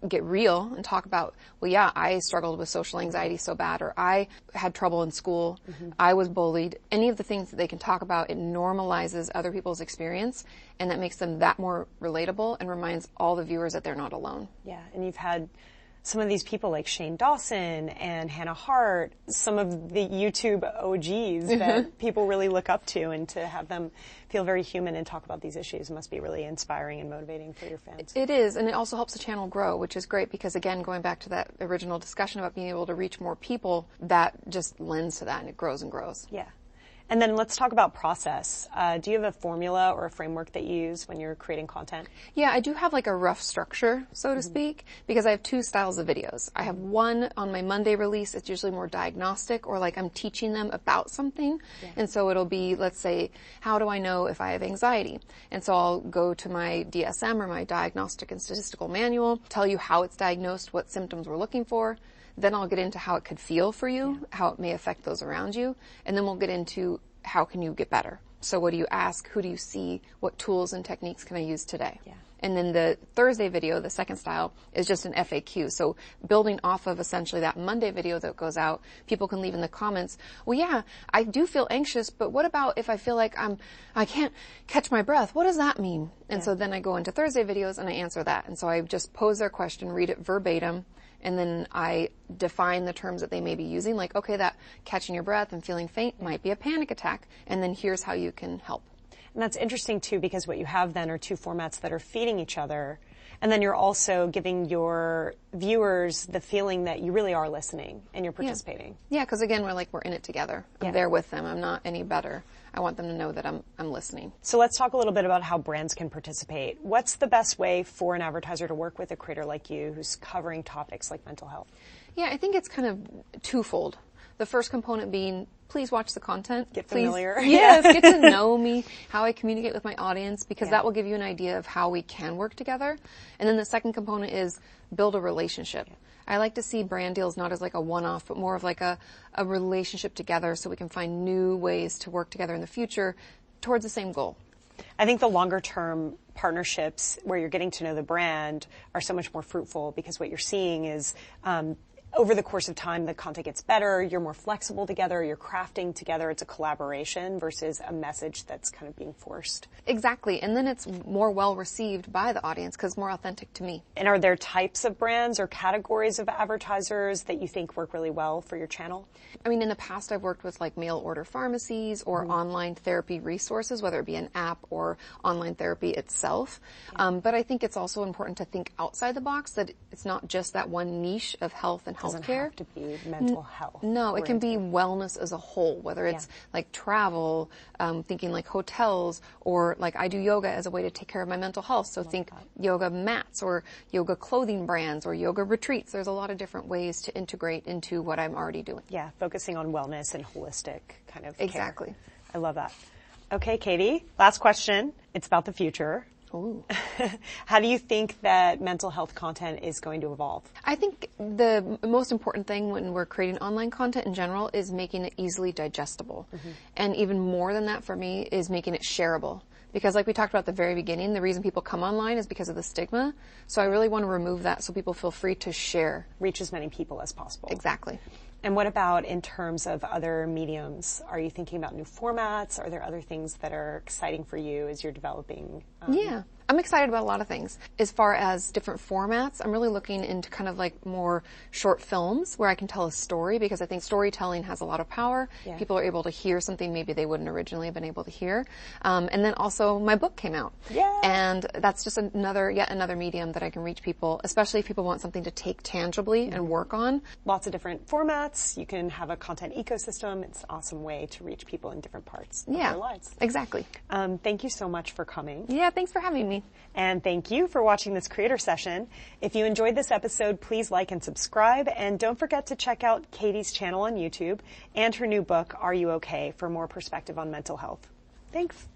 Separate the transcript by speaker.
Speaker 1: get real and talk about, well, yeah, I struggled with social anxiety so bad, or I had trouble in school, I was bullied. Any of the things that they can talk about, it normalizes other people's experience, and that makes them that more relatable and reminds all the viewers that they're not alone.
Speaker 2: Yeah, and you've had some of these people like Shane Dawson and Hannah Hart, some of the YouTube OGs that people really look up to, and to have them feel very human and talk about these issues must be really inspiring and motivating for your fans.
Speaker 1: It is, and it also helps the channel grow, which is great because, again, going back to that original discussion about being able to reach more people, that just lends to that, and it grows and grows.
Speaker 2: Yeah. And then let's talk about process. Do you have a formula or a framework that you use when you're creating content?
Speaker 1: Yeah, I do have like a rough structure, so to speak, because I have two styles of videos. I have one on my Monday release. It's usually more diagnostic, or like I'm teaching them about something. Yeah. And so it'll be, let's say, how do I know if I have anxiety? And so I'll go to my DSM, or my Diagnostic and Statistical Manual, tell you how it's diagnosed, what symptoms we're looking for. Then I'll get into how it could feel for you, how it may affect those around you, and then we'll get into how can you get better. So what do you ask? Who do you see? What tools and techniques can I use today?
Speaker 2: Yeah.
Speaker 1: And then the Thursday video, the second style, is just an FAQ. So building off of essentially that Monday video that goes out, people can leave in the comments, well, yeah, I do feel anxious, but what about if I feel like I can't catch my breath? What does that mean? And so then I go into Thursday videos and I answer that. And so I just pose their question, read it verbatim, and then I define the terms that they may be using, like, okay, that catching your breath and feeling faint might be a panic attack, and then here's how you can help.
Speaker 2: And that's interesting, too, because what you have then are two formats that are feeding each other. And then you're also giving your viewers the feeling that you really are listening and you're participating.
Speaker 1: Yeah, because again, we're in it together. I'm there with them. I'm not any better. I want them to know that I'm listening.
Speaker 2: So let's talk a little bit about how brands can participate. What's the best way for an advertiser to work with a creator like you who's covering topics like mental health?
Speaker 1: Yeah, I think it's kind of twofold. The first component being, please watch the content.
Speaker 2: Get familiar.
Speaker 1: Yes, get to know me, how I communicate with my audience, because that will give you an idea of how we can work together. And then the second component is build a relationship. I like to see brand deals not as like a one-off, but more of like a relationship together, so we can find new ways to work together in the future towards the same goal.
Speaker 2: I think the longer term partnerships where you're getting to know the brand are so much more fruitful, because what you're seeing is over the course of time, the content gets better, you're more flexible together, you're crafting together, it's a collaboration versus a message that's kind of being forced.
Speaker 1: Exactly, and then it's more well received by the audience because it's more authentic to me.
Speaker 2: And are there types of brands or categories of advertisers that you think work really well for your channel?
Speaker 1: I mean, in the past, I've worked with like mail order pharmacies or online therapy resources, whether it be an app or online therapy itself. But I think it's also important to think outside the box, that it's not just that one niche of health and healthcare.
Speaker 2: It doesn't have to be mental health.
Speaker 1: No, it can be wellness as a whole, whether it's like travel, thinking like hotels, or like I do yoga as a way to take care of my mental health. So think yoga mats or yoga clothing brands or yoga retreats. There's a lot of different ways to integrate into what I'm already doing.
Speaker 2: Yeah, focusing on wellness and holistic kind of
Speaker 1: Exactly.
Speaker 2: care. I love that. Okay, Katie, last question. It's about the future.
Speaker 1: Ooh.
Speaker 2: How do you think that mental health content is going to evolve?
Speaker 1: I think the most important thing when we're creating online content in general is making it easily digestible. And even more than that for me is making it shareable. Because like we talked about at the very beginning, the reason people come online is because of the stigma. So I really want to remove that so people feel free to share.
Speaker 2: Reach as many people as possible.
Speaker 1: Exactly.
Speaker 2: And what about in terms of other mediums? Are you thinking about new formats? Are there other things that are exciting for you as you're developing?
Speaker 1: Yeah, I'm excited about a lot of things. As far as different formats, I'm really looking into kind of like more short films where I can tell a story, because I think storytelling has a lot of power.
Speaker 2: Yeah.
Speaker 1: People are able to hear something maybe they wouldn't originally have been able to hear. And then also my book came out.
Speaker 2: Yeah.
Speaker 1: And that's just yet another medium that I can reach people, especially if people want something to take tangibly and work on.
Speaker 2: Lots of different formats. You can have a content ecosystem. It's an awesome way to reach people in different parts of their lives.
Speaker 1: Exactly.
Speaker 2: Thank you so much for coming.
Speaker 1: Yeah, thanks for having me.
Speaker 2: And thank you for watching this creator session. If you enjoyed this episode, please like and subscribe. And don't forget to check out Katie's channel on YouTube and her new book, Are You Okay?, for more perspective on mental health. Thanks.